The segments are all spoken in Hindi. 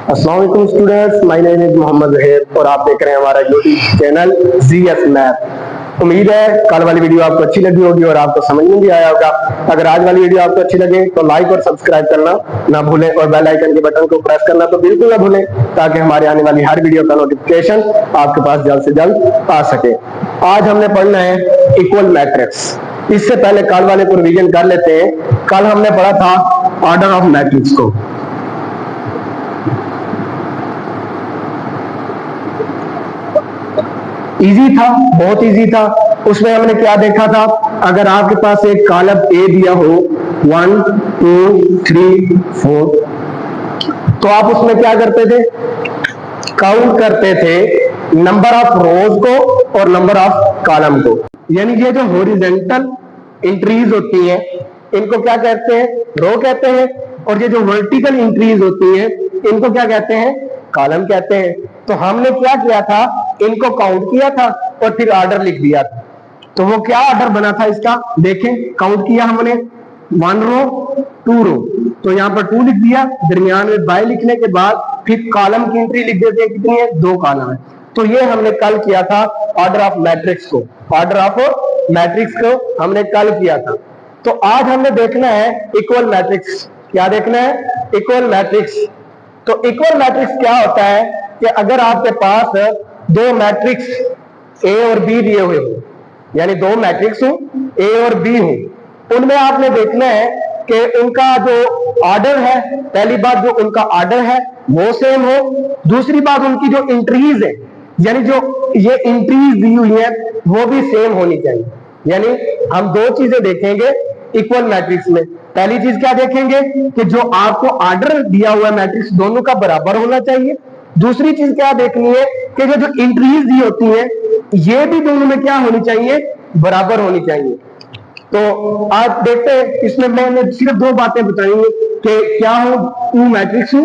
अस्सलाम वालेकुम students, my name is Mohammad Zaheer और आप देख रहे हैं हमारा यूट्यूब चैनल जीएस मैथ। उम्मीद है कल वाली वीडियो आपको अच्छी लगी होगी और आपको समझ में भी आया होगा। अगर आज वाली वीडियो आपको अच्छी लगे तो लाइक और सब्सक्राइब करना ना भूलें और बेल आइकन के बटन को प्रेस करना तो बिल्कुल ना भूलें, ताकि हमारे आने वाली हर वीडियो का नोटिफिकेशन आपके पास जल्द से जल्द आ सके। आज हमने पढ़ना है इक्वल मैट्रिक्स। इससे पहले कल वाले को रिवीजन कर लेते हैं। कल हमने पढ़ा था ऑर्डर ऑफ मैट्रिक्स को। इजी था, बहुत इजी था। उसमें हमने क्या देखा था, अगर आपके पास एक कॉलम ए दिया हो 1 2 3 4, तो आप उसमें क्या करते थे, काउंट करते थे नंबर ऑफ रोज को और नंबर ऑफ कॉलम को। यानी ये जो हॉरिजॉन्टल इंक्रीज होती है इनको क्या कहते हैं, रो कहते हैं, और ये जो वर्टिकल इंक्रीज होती है इनको क्या कहते हैं, कॉलम कहते हैं। तो हमने क्या किया था, इनको काउंट किया था और फिर ऑर्डर लिख दिया था। तो वो क्या ऑर्डर बना था इसका, देखें, काउंट किया हमने 1 रो 2 रो, तो यहाँ पर 2 लिख दिया, दरमियान में बाय लिखने के बाद फिर कॉलम की एंट्री लिख देते हैं, कितनी है, 2 कॉलम है। तो ये हमने कल किया था ऑर्डर ऑफ मैट्रिक्स को, ऑर्डर ऑफ मैट्रिक्स को हमने कल किया था। तो आज हमने देखना है इक्वल मैट्रिक्स। क्या देखना है, इक्वल मैट्रिक्स। तो इक्वल मैट्रिक्स क्या होता है कि अगर आपके पास 2 मैट्रिक्स ए और बी दिए हुए हो, यानी 2 मैट्रिक्स हो, ए और बी हो, उनमें आपने देखना है कि उनका जो ऑर्डर है, पहली बात जो उनका ऑर्डर है वो सेम हो, दूसरी बात उनकी जो इंट्रीज है, यानी जो ये इंट्रीज दी हुई है वो भी सेम होनी चाहिए। यानी हम 2 चीजें देखेंगे इक्वल मैट्रिक्स में। पहली चीज क्या देखेंगे कि जो आपको ऑर्डर दिया हुआ मैट्रिक्स दोनों का बराबर होना चाहिए। दूसरी चीज क्या देखनी है कि जो इंट्रीज दी होती है ये भी दोनों में क्या होनी चाहिए, बराबर होनी चाहिए। तो आज देखते हैं, इसमें मैंने सिर्फ 2 बातें बताई हैं कि क्या हो, 2 मैट्रिक्स हो,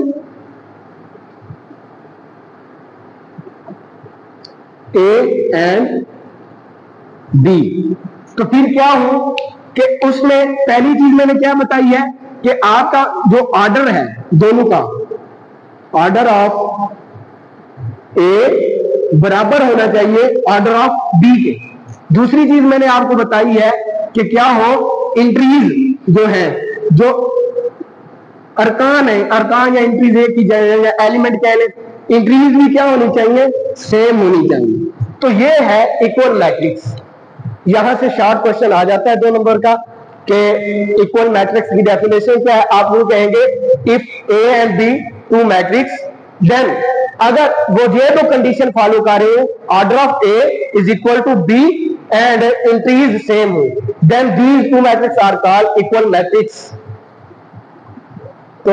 ए एंड बी। तो फिर क्या हो कि उसमें पहली चीज मैंने क्या बताई है कि आपका जो ऑर्डर है दोनों का, ऑर्डर ऑफ ए बराबर होना चाहिए ऑर्डर ऑफ बी के। दूसरी चीज मैंने आपको बताई है कि क्या हो, इंट्रीज जो है, जो अरकान है, अरकान या इंट्रीज एक ही या एलिमेंट कह ले, इंट्रीज भी क्या होनी चाहिए, सेम होनी चाहिए। तो ये है इक्वल मैट्रिक्स। यहां से शॉर्ट क्वेश्चन आ जाता है 2 नंबर का कि इक्वल मैट्रिक्स की डेफिनेशन क्या है। आप वो कहेंगे if A and B 2 matrix, then अगर वो ये तो कंडीशन फॉलो कर रहे हो, order of A is equal to B and entries same हो, then these 2 matrix are called equal matrix. तो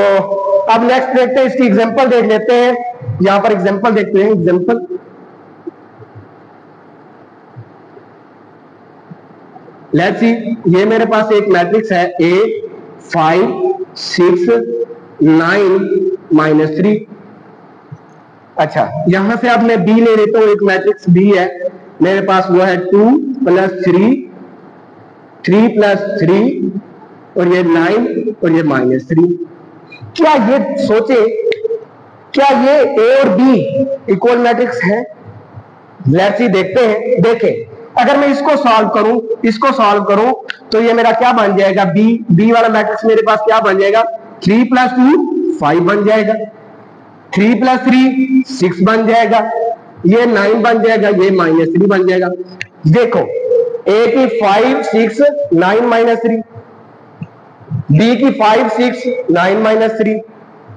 अब नेक्स्ट देखते हैं, इसकी एग्जांपल देख लेते हैं। यहां पर एग्जांपल देखते हैं, एग्जांपल लेट्स सी। ये मेरे पास एक मैट्रिक्स है ए 5 6 9 -3। अच्छा, यहां से अब मैं बी ले लेता हूं, एक मैट्रिक्स बी है मेरे पास, वो है 2 + 3 3 + 3 और ये 9 और ये -3। क्या ये सोचे, क्या ये ए और बी इक्वल मैट्रिक्स है? लेट्स सी, देखते हैं। देखें, अगर मैं इसको सॉल्व करूं, इसको सॉल्व करूं, तो ये मेरा क्या बन जाएगा, बी वाला मैट्रिक्स मेरे पास क्या बन जाएगा, 3 + 2 5 बन जाएगा, 3 + 3 6 बन जाएगा, ये 9 बन जाएगा, ये -3 बन जाएगा। देखो, ए की 5 6 9 -3, बी की 5 6 9 -3।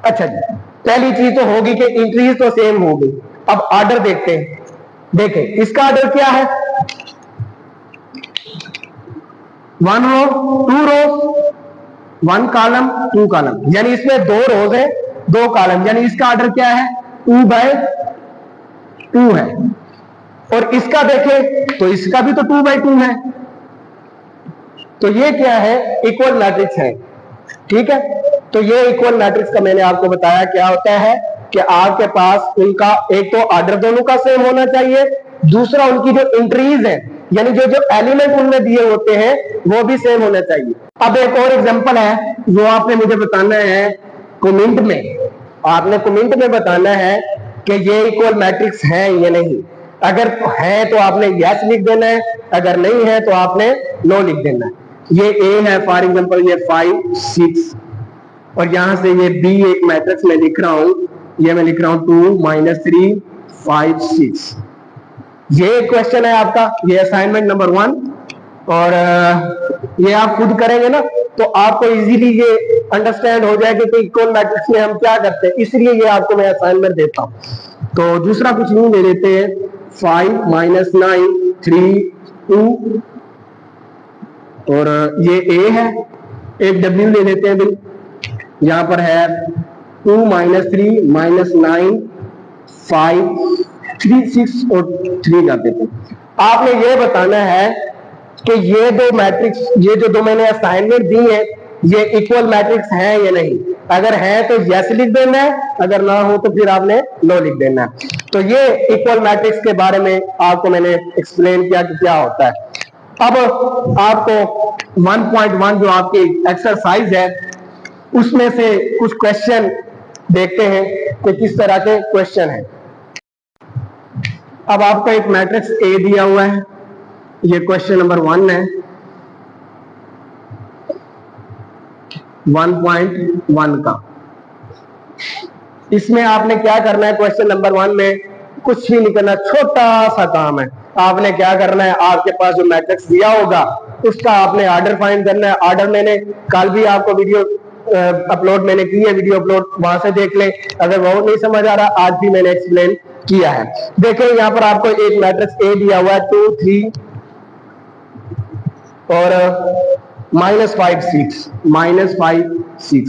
अच्छा जी, पहली चीज तो होगी कि इंक्रीज तो सेम होगी। अब ऑर्डर देखते हैं। देखें, इसका ऑर्डर क्या है, 1 रो 2 रोज 1 कॉलम 2 कॉलम, यानी इसमें 2 रोज है 2 कॉलम, यानी इसका ऑर्डर क्या है, 2/2 है। और इसका देखें तो इसका भी तो 2/2 है। तो ये क्या है, इक्वल मैट्रिक्स है। ठीक है, तो ये इक्वल मैट्रिक्स का मैंने आपको बताया क्या होता है कि आपके पास उनका एक तो ऑर्डर दोनों का सेम होना चाहिए, दूसरा उनकी जो इंट्रीज है, यानी जो जो एलिमेंट उनमें दिए होते हैं वो भी सेम होना चाहिए। अब एक और एग्जांपल है वो आपने मुझे बताना है कमेंट में आपने कमेंट में बताना है कि ये इक्वल मैट्रिक्स है या नहीं। अगर है तो आपने यस लिख देना है, अगर नहीं है तो आपने नो लिख देना है। ये ए है फॉर एग्जांपल, ये 5 6, और यहां से ये बी एक मैट्रिक्स में लिख रहा हूं, ये मैं लिख रहा हूं 2 -3 5 6। ये क्वेश्चन है आपका, ये असाइनमेंट नंबर 1, और ये आप खुद करेंगे ना तो आपको इजीली ये अंडरस्टैंड हो जाएगा कि इक्वल मैट्रिक्स में हम क्या करते हैं, इसलिए ये आपको मैं असाइनमेंट देता हूं। तो दूसरा कुछ नहीं ले लेते हैं, 5 -9 3 2, और ये ए है, एक डब्ल्यू ले लेते हैं बिल, यहां पर है 2 -3 -9 5 3 6 और 3 कर देते हैं। आपने ये बताना है कि ये दो मैट्रिक्स, ये जो मैंने असाइनमेंट दी है, ये इक्वल मैट्रिक्स है या नहीं। अगर है तो यस लिख देना है, अगर ना हो तो फिर आपने नो लिख देना है। तो ये इक्वल मैट्रिक्स के बारे में आपको मैंने एक्सप्लेन किया कि क्या होता है। अब आपको 1.1 जो आपकी एक्सरसाइज है उसमें से कुछ क्वेश्चन देखते हैं कि किस तरह के क्वेश्चन है। अब आपको एक मैट्रिक्स ए दिया हुआ है, ये क्वेश्चन नंबर 1 है, 1.1 का। इसमें आपने क्या करना है, क्वेश्चन नंबर 1 में कुछ भी नहीं करना, छोटा सा काम है। आपने क्या करना है, आपके पास जो मैट्रिक्स दिया होगा उसका आपने ऑर्डर फाइंड करना है। ऑर्डर मैंने कल भी आपको वीडियो अपलोड मैंने की है, वीडियो अपलोड वहां से देख लें। अगर वो नहीं समझ आ रहा, आज भी मैंने एक्सप्लेन किया है। देखें यहाँ पर आपको एक मैट्रिक्स ए दिया हुआ है 2 3 और -5 6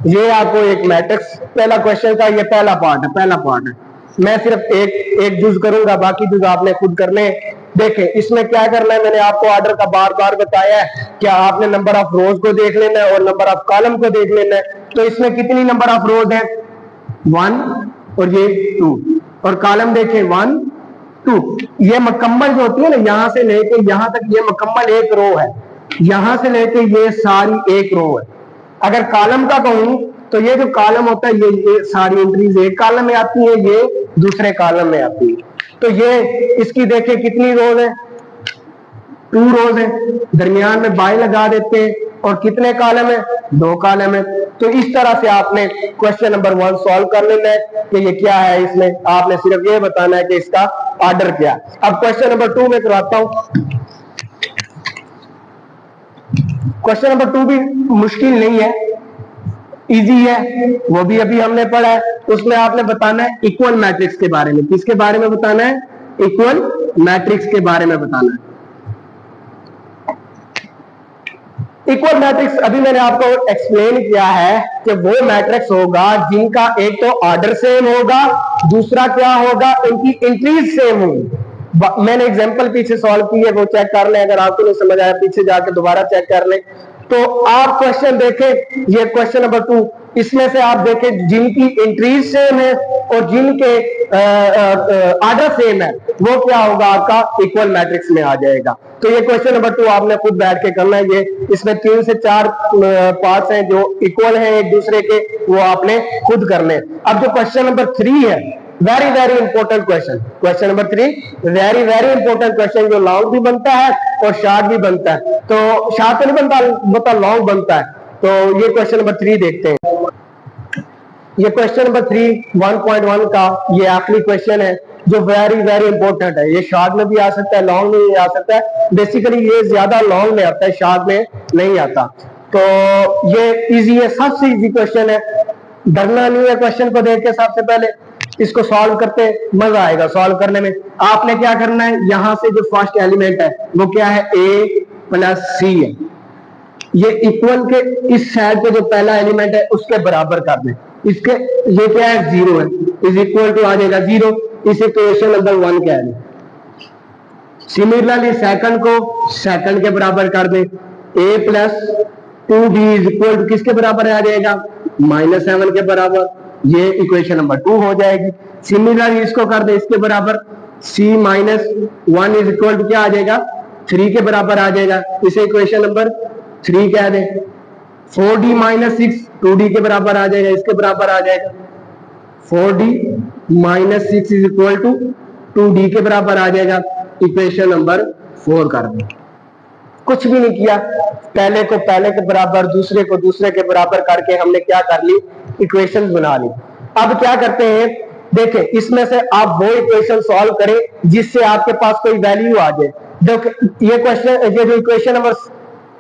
ये आपको एक मैट्रिक्स, पहला क्वेश्चन का ये पहला पार्ट है। मैं सिर्फ एक जुज करूंगा, बाकी जुज आपने खुद करने। देखें इसमें क्या करना है, मैंने आपको ऑर्डर का बार बार बताया है, क्या आपने नंबर ऑफ रोज को देख लेना है और नंबर ऑफ कॉलम को देख लेना है। तो इसमें कितनी नंबर ऑफ रोज है, 1 और ये 2, और कॉलम देखें 1 2। ये मुकम्मल जो होती है ना, यहां से लेके यहां तक ये मुकम्मल एक रो है, यहां से लेके ये सारी एक रो है। अगर कॉलम का कहूं तो ये जो कॉलम होता है, ये सारी एंट्रीज एक कॉलम में आती है, ये दूसरे कॉलम में आती है। तो ये इसकी देखें कितनी रोज है, 2 रोज है, दरमियान में बाय लगा देते हैं, और कितने कॉलम है, 2 कॉलम है। तो इस तरह से आपने क्वेश्चन नंबर 1 सॉल्व कर लेना है कि ये क्या है। इसमें आपने सिर्फ ये बताना है कि इसका ऑर्डर क्या है। अब क्वेश्चन नंबर 2 में करवाता हूं। क्वेश्चन नंबर 2 भी मुश्किल नहीं है, इजी है, वो भी अभी हमने पढ़ा है। उसमें आपने बताना है इक्वल मैट्रिक्स के बारे में। किसके बारे में बताना है, इक्वल मैट्रिक्स के बारे में बताना है। इक्वल मैट्रिक्स अभी मैंने आपको एक्सप्लेन किया है कि वो मैट्रिक्स होगा जिनका एक तो ऑर्डर सेम होगा, दूसरा क्या होगा, उनकी एंट्रीज सेम होंगी। मैंने एग्जांपल पीछे सॉल्व की है, वो चेक कर लें। अगर आपको नहीं समझ आया पीछे जाके दोबारा चेक कर लें। तो आप क्वेश्चन देखें, ये क्वेश्चन नंबर 2, इसमें से आप देखें जिनकी एंट्रीज सेम है और जिनके ऑर्डर सेम है, वो क्या होगा, आपका इक्वल मैट्रिक्स में आ जाएगा। तो ये क्वेश्चन नंबर 2 आपने खुद बैठ के करना है। ये इसमें 3 से 4 पार्ट्स हैं जो इक्वल हैं एक दूसरे के, वो आपने खुद करने। अब जो क्वेश्चन नंबर 3 है, very very important question number 3, very very important question, जो लॉन्ग भी बनता है और शॉर्ट भी बनता है। तो शॉर्ट तो नहीं बनता लॉन्ग बनता है। तो ये क्वेश्चन नंबर 3 देखते हैं। ये क्वेश्चन नंबर 3 1.1 का ये आखिरी क्वेश्चन है जो वेरी वेरी इंपॉर्टेंट है। ये शॉर्ट में भी आ सकता है, लॉन्ग में भी आ सकता है। बेसिकली ये ज्यादा लॉन्ग में आता है, शॉर्ट में नहीं आता। तो ये इजी है, सबसे इजी क्वेश्चन है, डरना नहीं है। क्वेश्चन को देख के सबसे पहले इसको सॉल्व करते मजा आएगा सॉल्व करने में। आपने क्या करना है, यहां से जो फर्स्ट एलिमेंट है वो क्या है, a + c है। ये इक्वल के इस साइड पे जो पहला एलिमेंट है उसके बराबर कर दें। इसके ये क्या है, 0 है, इज इक्वल टू आ जाएगा 0। इसे क्वेश्चन नंबर 1 कह दें। सिमिलरली सेकंड को सेकंड के बराबर कर दें, a + 2b is equal to किसके बराबर आ जाएगा, -7 के बराबर। ये इक्वेशन नंबर 2 हो जाएगी। सिमिलरली इसको कर दे इसके बराबर, c - 1 इज इक्वल टू क्या आ जाएगा, 3 के बराबर आ जाएगा। इसे इक्वेशन नंबर 3 कह दें। 4d माइनस 6 2d के बराबर आ जाएगा, इसके बराबर आ जाएगा। 4d minus 6 is equal to 2d के बराबर आ जाएगा। इक्वेशन नंबर 4 कर दें। कुछ भी नहीं किया, पहले को पहले के बराबर, दूसरे को दूसरे के बराबर करके हमने क्या कर ली, इक्वेशन बना ली। अब क्या करते हैं, देखें इसमें से आप वो इक्वेशन सॉल्व करें जिससे आपके पास कोई वैल्यू आ जाए। देखो ये क्वेश्चन, ये जो इक्वेशन नंबर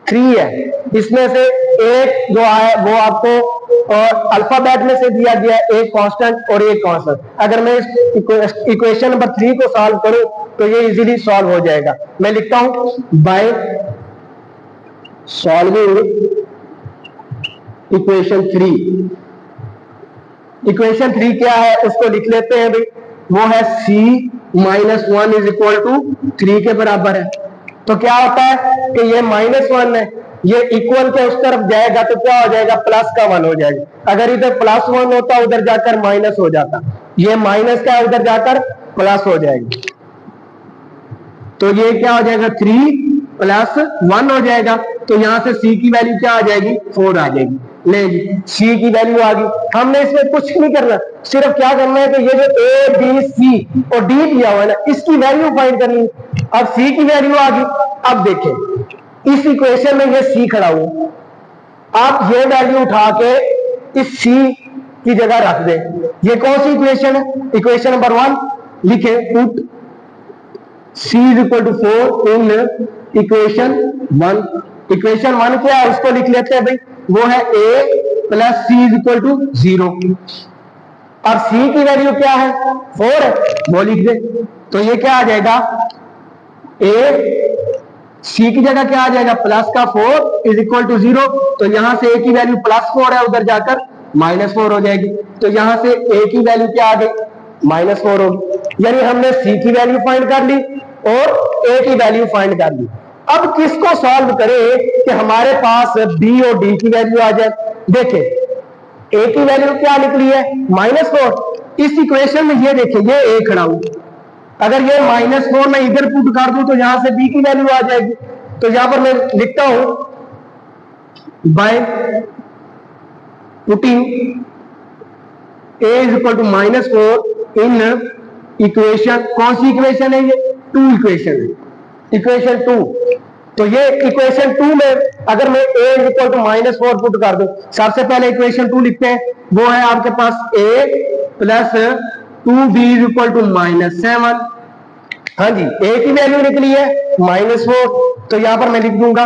3 है, इसमें से एक जो है वो आपको अल्फाबेट में से दिया गया है, एक कांस्टेंट और एक कांस्टेंट। अगर मैं इस इक्वेशन नंबर 3 को सॉल्व करूं तो ये इजीली सॉल्व हो जाएगा। मैं लिखता हूं बाय सॉल्विंग इक्वेशन 3। इक्वेशन 3 क्या है उसको लिख लेते हैं भाई, वो है c minus 1 is equal to 3 के बराबर है। तो क्या होता है कि ये -1 है, ये इक्वल के उस तरफ जाएगा तो क्या हो जाएगा, प्लस का 1 हो जाएगा। अगर इधर +1 होता उधर जाकर माइनस हो जाता, ये माइनस का उधर जाकर प्लस हो जाएगा। तो ये क्या हो जाएगा, 3 + 1 हो जाएगा। तो यहां से c की वैल्यू क्या आ जाएगी, 4 आ जाएगी। ले जी, c की वैल्यू आ गई। हमने इसमें कुछ नहीं करना, सिर्फ क्या करना है कि ये जो a b c और d दिया हुआ है ना, इसकी वैल्यू फाइंड करनी। अब c की वैल्यू आ गई। अब देखें इस इक्वेशन में ये c खड़ा हुआ, आप ये वैल्यू उठा के इस c की जगह रख दें। ये कौन सी इक्वेशन है, इक्वेशन नंबर 1 लिखे, put c is equal to 4 in equation 1। Equation 1 क्या है उसको लिख लेते हैं भाई, वो है a plus c is equal to 0। अब c की वैल्यू क्या है, 4 है, वो लिख दे। तो ये क्या आ जाएगा, a c की जगह क्या आ जाएगा, प्लस का 4 इज इक्वल टू 0। तो यहां से a की वैल्यू +4 है, उधर जाकर -4 हो जाएगी। तो यहां से a की वैल्यू क्या आ गई, -4 होगी। यानी हमने c की वैल्यू फाइंड कर ली और a की वैल्यू फाइंड कर ली। अब किसको सॉल्व करें कि हमारे पास b और d की वैल्यू आ जाए। देखें a की वैल्यू क्या निकली है, -4। इस इक्वेशन में ये देखें, ये a खड़ा हुआ, अगर ये -4 मैं इधर पुट कर दूं तो यहां से b की वैल्यू आ जाएगी। तो यहां पर मैं लिखता हूं by putting a is equal to -4 in equation, कौन सी इक्वेशन है ये, 2 इक्वेशन है, इक्वेशन 2। तो ये इक्वेशन 2 में अगर मैं a is equal to -4 put कर दूं, सबसे पहले इक्वेशन 2 लिखते हैं, वो है आपके पास a plus 2b is equal to -7। हाँ जी, a की वैल्यू निकली है -4, तो यहां पर मैं लिख दूंगा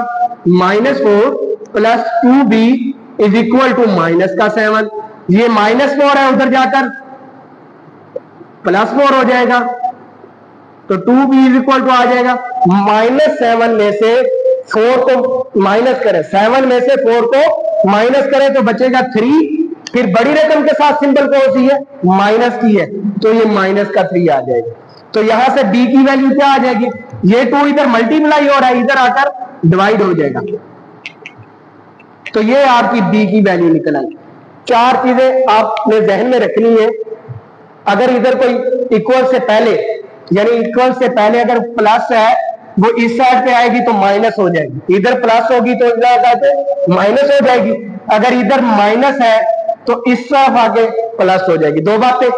-4 plus 2b is equal to -7। ये -4 है, उधर जाकर +4 हो जाएगा। तो 2b इज इक्वल टू आ जाएगा, -7 में से 4 को माइनस करें, 7 में से 4 को माइनस करें तो बचेगा 3। फिर बड़ी रकम के साथ सिंबल कौन सी है, माइनस की है, तो ये माइनस का 3 आ जाएगा। तो यहां से b की वैल्यू क्या आ जाएगी, ये 2 इधर मल्टीप्लाई हो रहा है, इधर आकर डिवाइड हो जाएगा। तो ये आपकी b की वैल्यू निकल आई। 4 चीजें आपने जहन में रखनी है। अगर इधर कोई इक्वल से पहले, यानी इक्वल से पहले अगर प्लस है, वो इस साइड पे आएगी तो माइनस हो जाएगी, इधर प्लस होगी तो इधर माइनस हो जाएगी। अगर इधर माइनस है तो इस तरफ आगे प्लस हो जाएगी। दो बातें।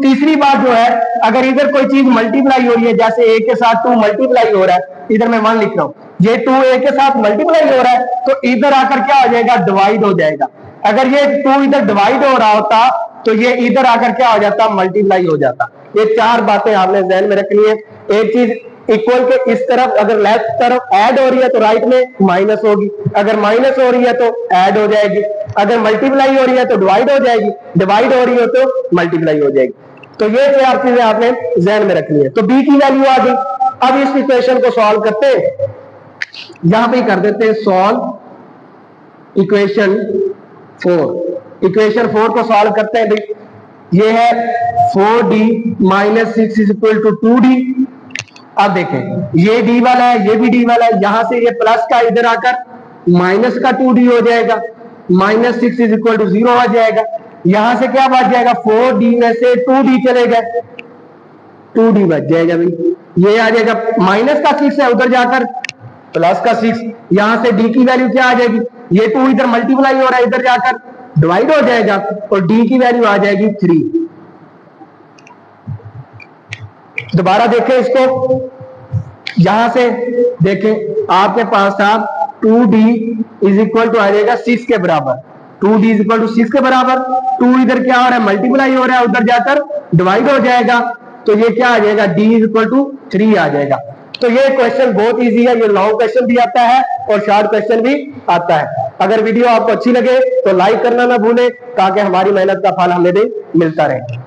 तीसरी बात जो है, अगर इधर कोई चीज मल्टीप्लाई हो रही है, जैसे a के साथ 2 मल्टीप्लाई हो रहा है, इधर मैं 1 लिख रहा हूं, ये 2 a के साथ मल्टीप्लाई हो रहा है, तो इधर आकर क्या हो जाएगा, डिवाइड हो जाएगा। अगर ये 2 इधर डिवाइड हो रहा होता तो ये इधर आकर क्या हो जाता, मल्टीप्लाई हो जाता। ये 4 बातें आपने ध्यान में रखनी है। एक चीज, इक्वल के इस तरफ अगर लेफ्ट तरफ ऐड हो रही है तो राइट में माइनस होगी, अगर माइनस हो रही है तो ऐड हो जाएगी, अगर मल्टीप्लाई हो रही है तो डिवाइड हो जाएगी, डिवाइड हो रही है तो मल्टीप्लाई हो जाएगी। तो ये 4 चीजें आपने ध्यान में रखनी है। तो b की वैल्यू आ गई। अब इस इक्वेशन को सॉल्व करते हैं, यहां पे कर देते हैं सॉल्व इक्वेशन 4। इक्वेशन 4 को सॉल्व करते हैं भाई, ये है 4d minus 6 is equal to 2d। अब देखें ये d वाला है, ये भी d वाला है, यहां से ये प्लस का इधर आकर माइनस का 2d हो जाएगा, -6 इज इक्वल टू 0 आ जाएगा। यहां से क्या बच जाएगा, 4d में से 2d चले गए, 2d बच जाएगा भाई, ये आ जाएगा। माइनस का 6 है, उधर जाकर प्लस का 6, यहां से डी की वैल्यू क्या आ जाएगी, ये 2 इधर मल्टीप्लाई हो रहा है, इधर जाकर डिवाइड हो जाएगा और डी की वैल्यू आ जाएगी 3। दोबारा देखें इसको, यहां से देखें आपके पास था 2d इज इक्वल टू आ जाएगा 6 के बराबर, 2d इज इक्वल टू 6 के बराबर, 2 इधर क्या हो रहा है मल्टीप्लाई हो रहा है, उधर जाकर डिवाइड हो जाएगा, तो ये क्या आ जाएगा d इज इक्वल टू 3 आ जाएगा। तो ये क्वेश्चन बहुत इजी है, ये लॉन्ग क्वेश्चन भी आता है और शॉर्ट क्वेश्चन भी आता है। अगर वीडियो आपको अच्छी लगे तो लाइक करना ना भूलें ताकि हमारी मेहनत का फल हमें मिलता रहे।